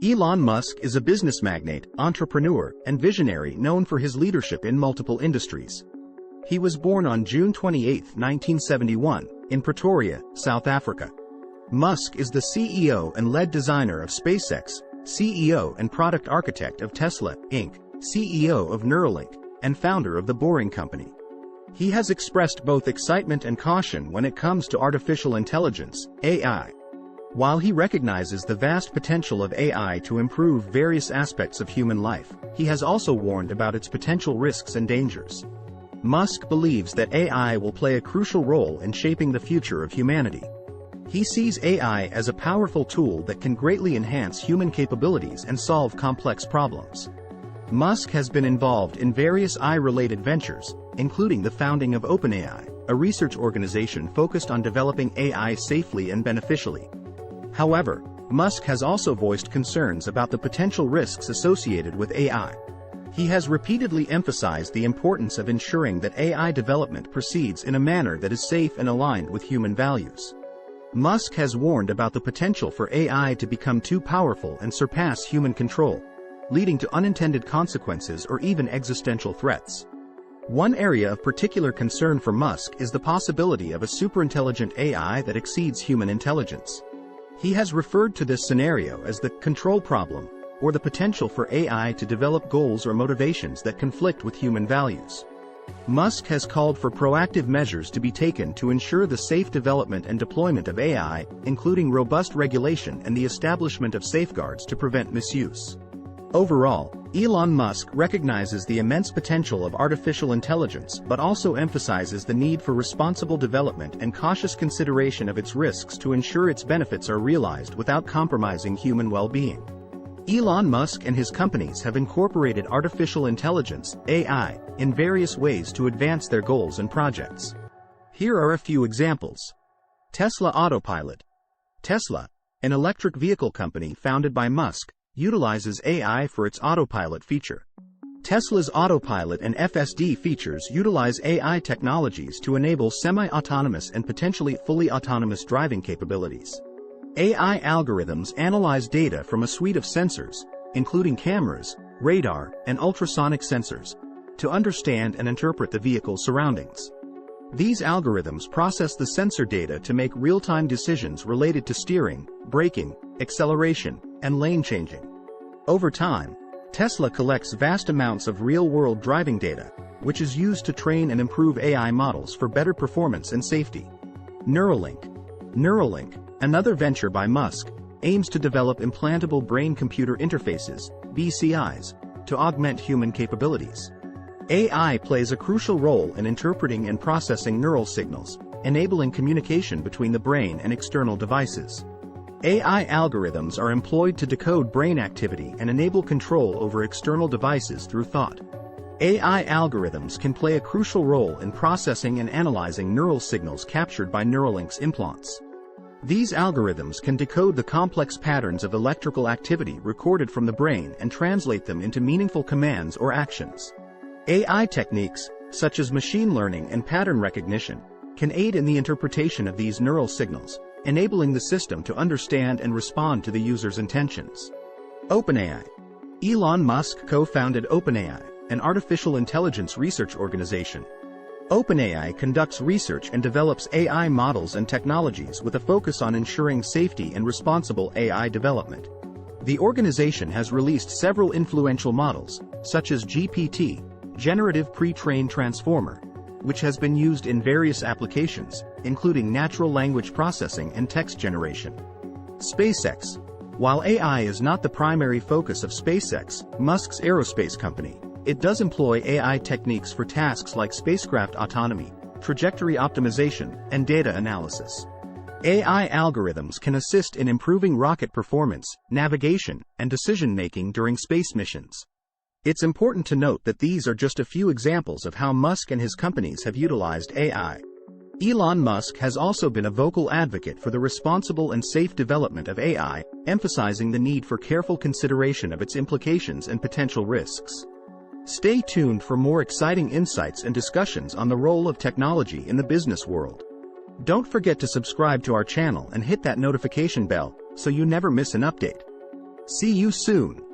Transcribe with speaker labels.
Speaker 1: Elon Musk is a business magnate, entrepreneur, and visionary known for his leadership in multiple industries. He was born on June 28, 1971, in Pretoria, South Africa. Musk is the CEO and lead designer of SpaceX, CEO and product architect of Tesla, Inc., CEO of Neuralink, and founder of The Boring Company. He has expressed both excitement and caution when it comes to artificial intelligence, AI. While he recognizes the vast potential of AI to improve various aspects of human life, he has also warned about its potential risks and dangers. Musk believes that AI will play a crucial role in shaping the future of humanity. He sees AI as a powerful tool that can greatly enhance human capabilities and solve complex problems. Musk has been involved in various AI-related ventures, including the founding of OpenAI, a research organization focused on developing AI safely and beneficially. However, Musk has also voiced concerns about the potential risks associated with AI. He has repeatedly emphasized the importance of ensuring that AI development proceeds in a manner that is safe and aligned with human values. Musk has warned about the potential for AI to become too powerful and surpass human control, leading to unintended consequences or even existential threats. One area of particular concern for Musk is the possibility of a superintelligent AI that exceeds human intelligence. He has referred to this scenario as the control problem, or the potential for AI to develop goals or motivations that conflict with human values. Musk has called for proactive measures to be taken to ensure the safe development and deployment of AI, including robust regulation and the establishment of safeguards to prevent misuse. Overall, Elon Musk recognizes the immense potential of artificial intelligence but also emphasizes the need for responsible development and cautious consideration of its risks to ensure its benefits are realized without compromising human well-being. Elon Musk and his companies have incorporated artificial intelligence, AI, in various ways to advance their goals and projects. Here are a few examples. Tesla Autopilot. Tesla, an electric vehicle company founded by Musk, utilizes AI for its autopilot feature. Tesla's autopilot and FSD features utilize AI technologies to enable semi-autonomous and potentially fully autonomous driving capabilities. AI algorithms analyze data from a suite of sensors, including cameras, radar, and ultrasonic sensors, to understand and interpret the vehicle's surroundings. These algorithms process the sensor data to make real-time decisions related to steering, braking, acceleration, and lane changing. Over time, Tesla collects vast amounts of real-world driving data, which is used to train and improve AI models for better performance and safety. Neuralink. Neuralink, another venture by Musk, aims to develop implantable brain-computer interfaces, BCIs, to augment human capabilities. AI plays a crucial role in interpreting and processing neural signals, enabling communication between the brain and external devices. AI algorithms are employed to decode brain activity and enable control over external devices through thought. AI algorithms can play a crucial role in processing and analyzing neural signals captured by Neuralink's implants. These algorithms can decode the complex patterns of electrical activity recorded from the brain and translate them into meaningful commands or actions. AI techniques, such as machine learning and pattern recognition, can aid in the interpretation of these neural signals, enabling the system to understand and respond to the user's intentions. OpenAI. Elon Musk co-founded OpenAI, an artificial intelligence research organization. OpenAI conducts research and develops AI models and technologies with a focus on ensuring safety and responsible AI development. The organization has released several influential models, such as GPT, Generative Pre-trained Transformer, which has been used in various applications, including natural language processing and text generation. SpaceX. While AI is not the primary focus of SpaceX, Musk's aerospace company, it does employ AI techniques for tasks like spacecraft autonomy, trajectory optimization, and data analysis. AI algorithms can assist in improving rocket performance, navigation, and decision-making during space missions. It's important to note that these are just a few examples of how Musk and his companies have utilized AI. Elon Musk has also been a vocal advocate for the responsible and safe development of AI, emphasizing the need for careful consideration of its implications and potential risks. Stay tuned for more exciting insights and discussions on the role of technology in the business world. Don't forget to subscribe to our channel and hit that notification bell so you never miss an update. See you soon.